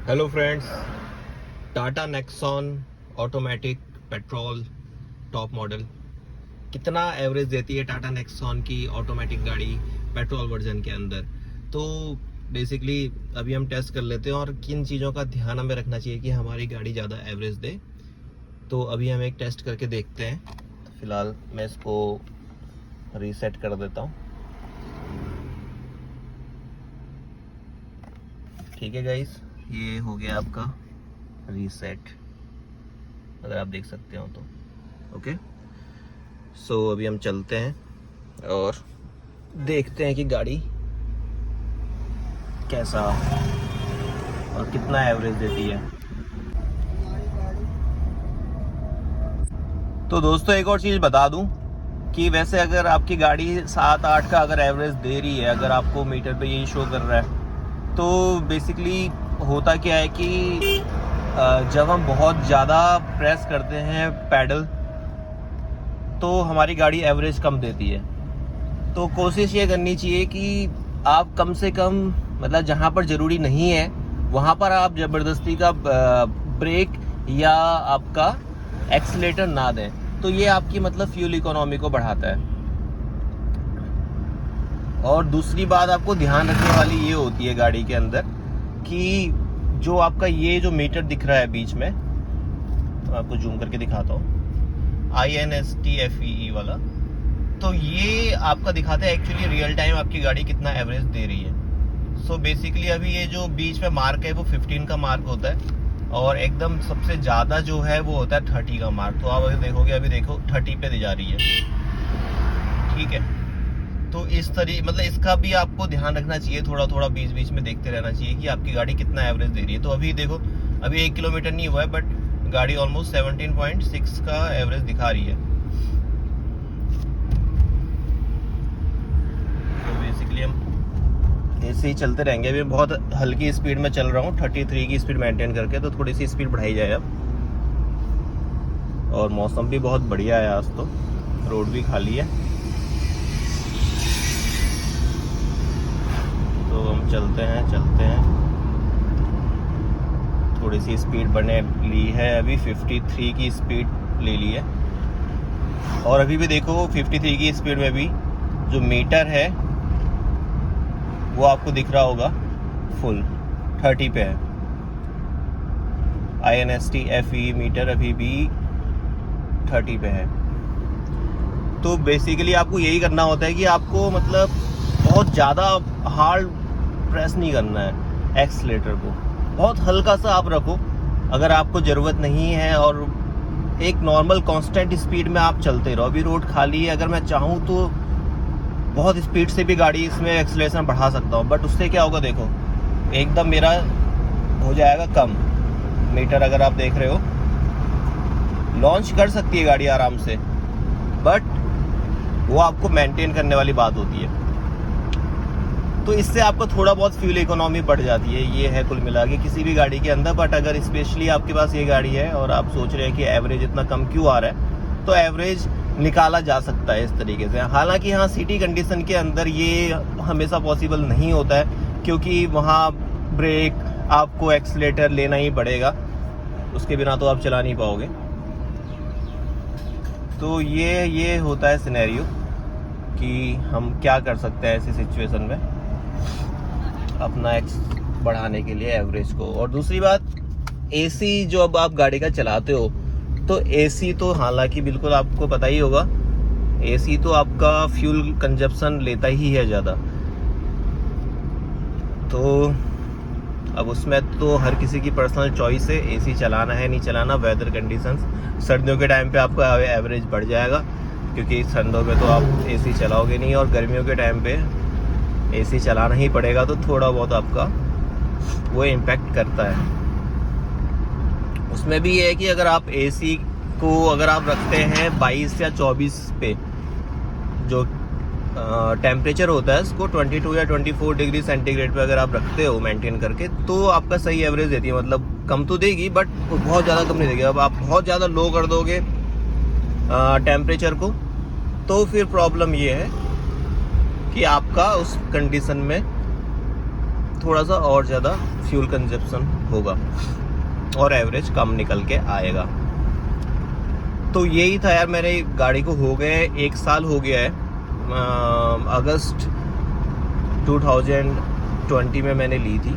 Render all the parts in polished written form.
Hello friends, Tata Nexon automatic petrol top model कितना average देती है टाटा नेक्सॉन की ऑटोमेटिक गाड़ी पेट्रोल वर्जन के अंदर। तो बेसिकली अभी हम टेस्ट कर लेते हैं और किन चीज़ों का ध्यान हमें रखना चाहिए कि हमारी गाड़ी ज़्यादा एवरेज दे। तो अभी हम एक टेस्ट करके देखते हैं। फिलहाल मैं इसको रीसेट कर देता हूँ। ठीक है गाइस, ये हो गया आपका रीसेट, अगर आप देख सकते हो तो। ओके, सो अभी हम चलते हैं और देखते हैं कि गाड़ी कैसा और कितना एवरेज देती है। तो दोस्तों एक और चीज़ बता दूं कि वैसे अगर आपकी गाड़ी 7-8 का अगर एवरेज दे रही है, अगर आपको मीटर पे यही शो कर रहा है, तो बेसिकली होता क्या है कि जब हम बहुत ज़्यादा प्रेस करते हैं पैडल तो हमारी गाड़ी एवरेज कम देती है। तो कोशिश ये करनी चाहिए कि आप कम से कम, मतलब जहाँ पर ज़रूरी नहीं है वहाँ पर आप ज़बरदस्ती का ब्रेक या आपका एक्सीलेटर ना दें। तो ये आपकी मतलब फ्यूल इकोनॉमी को बढ़ाता है। और दूसरी बात आपको ध्यान रखने वाली ये होती है गाड़ी के अंदर कि जो आपका ये जो मीटर दिख रहा है बीच में, मैं आपको जूम करके दिखाता हूँ, INSTFEE वाला, तो ये आपका दिखाता है एक्चुअली रियल टाइम आपकी गाड़ी कितना एवरेज दे रही है। सो बेसिकली अभी ये जो बीच में मार्क है वो 15 का मार्क होता है और एकदम सबसे ज़्यादा जो है वो होता है 30 का मार्क। तो आप अभी देखोगे, अभी देखो 30 पे दी जा रही है। ठीक है, तो इस मतलब इसका भी आपको ध्यान रखना चाहिए, थोड़ा थोड़ा बीच बीच में देखते रहना चाहिए कि आपकी गाड़ी कितना एवरेज दे रही है। तो अभी देखो, अभी 1 किलोमीटर नहीं हुआ है बट गाड़ी ऑलमोस्ट 17.6 का एवरेज दिखा रही है। तो बेसिकली हम ऐसे ही चलते रहेंगे। अभी बहुत हल्की स्पीड में चल रहा हूँ, 33 की स्पीड मेंटेन करके, तो थोड़ी सी स्पीड बढ़ाई जाए अब। और मौसम भी बहुत बढ़िया है आज, तो रोड भी खाली है। तो हम चलते हैं थोड़ी सी स्पीड बढ़ने ली है, अभी 53 की स्पीड ले ली है। और अभी भी देखो 53 की स्पीड में भी जो मीटर है वो आपको दिख रहा होगा फुल 30 पे है। INSTFE मीटर अभी भी 30 पे है। तो बेसिकली आपको यही करना होता है कि आपको मतलब बहुत ज़्यादा हार्ड प्रेस नहीं करना है एक्सीलेटर को, बहुत हल्का सा आप रखो अगर आपको ज़रूरत नहीं है, और एक नॉर्मल कांस्टेंट स्पीड में आप चलते रहो। अभी रोड खाली है, अगर मैं चाहूँ तो बहुत स्पीड से भी गाड़ी इसमें एक्सीलरेशन बढ़ा सकता हूँ, बट उससे क्या होगा, देखो एकदम मेरा हो जाएगा कम मीटर। अगर आप देख रहे हो, लॉन्च कर सकती है गाड़ी आराम से, बट वो आपको मेंटेन करने वाली बात होती है। तो इससे आपको थोड़ा बहुत फ्यूल इकोनॉमी बढ़ जाती है। ये है कुल मिला के किसी भी गाड़ी के अंदर। बट अगर स्पेशली आपके पास ये गाड़ी है और आप सोच रहे हैं कि एवरेज इतना कम क्यों आ रहा है, तो एवरेज निकाला जा सकता है इस तरीके से। हालांकि हाँ, सिटी कंडीशन के अंदर ये हमेशा पॉसिबल नहीं होता है, क्योंकि वहाँ ब्रेक आपको एक्सीलेटर लेना ही पड़ेगा, उसके बिना तो आप चला नहीं पाओगे। तो ये होता है सिनेरियो कि हम क्या कर सकते हैं ऐसी सिचुएशन में अपना बढ़ाने के लिए एवरेज को। और दूसरी बात, AC जो अब आप गाड़ी का चलाते हो, तो AC तो हालांकि बिल्कुल आपको पता ही होगा, AC तो आपका फ्यूल कंजप्शन लेता ही है ज़्यादा। तो अब उसमें तो हर किसी की पर्सनल चॉइस है, AC चलाना है नहीं चलाना, वेदर कंडीशंस। सर्दियों के टाइम पे आपका एवरेज बढ़ जाएगा, क्योंकि ठंडों में तो आप AC चलाओगे नहीं, और गर्मियों के टाइम पे AC चलाना ही पड़ेगा, तो थोड़ा बहुत आपका वो इम्पैक्ट करता है। उसमें भी ये है कि अगर आप AC को अगर आप रखते हैं 22 या 24 पे, जो टेम्परेचर होता है उसको 22 या 24 डिग्री सेंटीग्रेड पे अगर आप रखते हो मेंटेन करके, तो आपका सही एवरेज देती है। मतलब कम तो देगी बट बहुत ज़्यादा कम नहीं देगी। अब आप बहुत ज़्यादा लो कर दोगे टेम्परेचर को, तो फिर प्रॉब्लम ये है कि आपका उस कंडीशन में थोड़ा सा और ज़्यादा फ्यूल कंजप्शन होगा और एवरेज कम निकल के आएगा। तो यही था यार, मेरे गाड़ी को हो गए 1 साल हो गया है। अगस्त 2020 में मैंने ली थी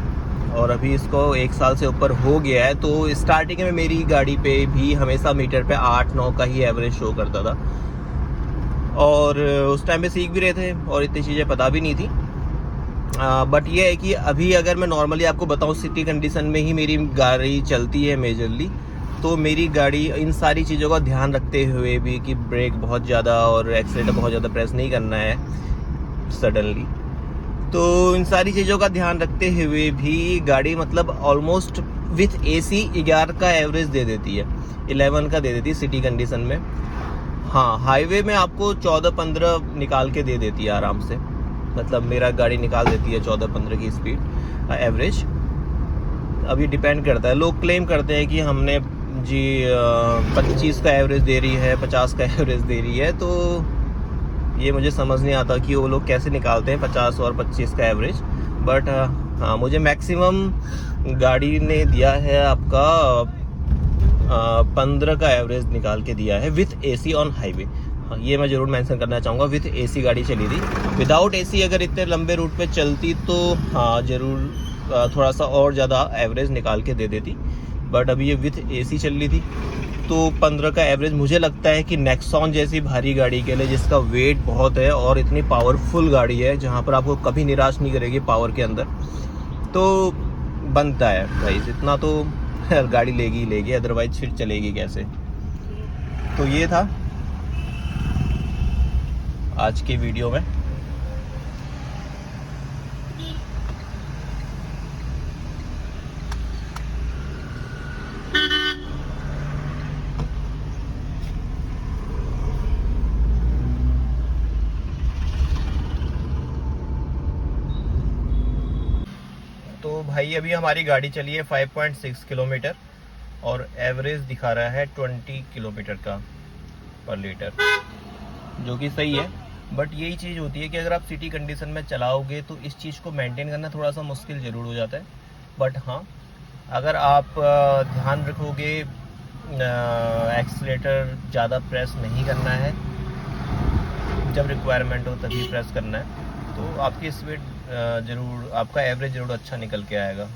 और अभी इसको 1 साल से ऊपर हो गया है। तो स्टार्टिंग में मेरी गाड़ी पे भी हमेशा मीटर पे 8-9 का ही एवरेज शो करता था और उस टाइम पे सीख भी रहे थे और इतनी चीज़ें पता भी नहीं थी। बट ये है कि अभी अगर मैं नॉर्मली आपको बताऊं, सिटी कंडीशन में ही मेरी गाड़ी चलती है मेजरली, तो मेरी गाड़ी इन सारी चीज़ों का ध्यान रखते हुए भी कि ब्रेक बहुत ज़्यादा और एक्सीलेटर बहुत ज़्यादा प्रेस नहीं करना है सडनली, तो इन सारी चीज़ों का ध्यान रखते हुए भी गाड़ी मतलब ऑलमोस्ट विथ AC 11 का एवरेज दे देती है, 11 का दे देती है सिटी कंडीशन में। हाँ, हाईवे में आपको 14-15 निकाल के दे देती है आराम से, मतलब मेरा गाड़ी निकाल देती है 14-15 की स्पीड एवरेज। अभी डिपेंड करता है, लोग क्लेम करते हैं कि हमने जी 25 का एवरेज दे रही है, 50 का एवरेज दे रही है, तो ये मुझे समझ नहीं आता कि वो लोग कैसे निकालते हैं 50 और 25 का एवरेज। बट हाँ, मुझे मैक्सिमम गाड़ी ने दिया है आपका 15 का एवरेज निकाल के दिया है विथ AC ऑन हाईवे। हाँ, ये मैं ज़रूर मेंशन करना चाहूँगा, विथ AC गाड़ी चली थी। विदाउट AC अगर इतने लंबे रूट पे चलती तो हाँ ज़रूर थोड़ा सा और ज़्यादा एवरेज निकाल के दे देती, बट अभी ये विथ AC चल रही थी तो 15 का एवरेज मुझे लगता है कि नेक्सॉन जैसी भारी गाड़ी के लिए, जिसका वेट बहुत है और इतनी पावरफुल गाड़ी है जहाँ पर आपको कभी निराश नहीं करेगी पावर के अंदर, तो बनता है भाई इतना तो गाड़ी लेगी, अदरवाइज फिर चलेगी कैसे। तो ये था आज की वीडियो में। तो भाई अभी हमारी गाड़ी चली है 5.6 किलोमीटर और एवरेज दिखा रहा है 20 किलोमीटर का पर लीटर, जो कि सही है। बट यही चीज़ होती है कि अगर आप सिटी कंडीशन में चलाओगे तो इस चीज़ को मेंटेन करना थोड़ा सा मुश्किल ज़रूर हो जाता है। बट हाँ, अगर आप ध्यान रखोगे, एक्सीलेटर ज़्यादा प्रेस नहीं करना है, जब रिक्वायरमेंट हो तभी प्रेस करना है, तो आपकी स्पीड ज़रूर, आपका एवरेज ज़रूर अच्छा निकल के आएगा।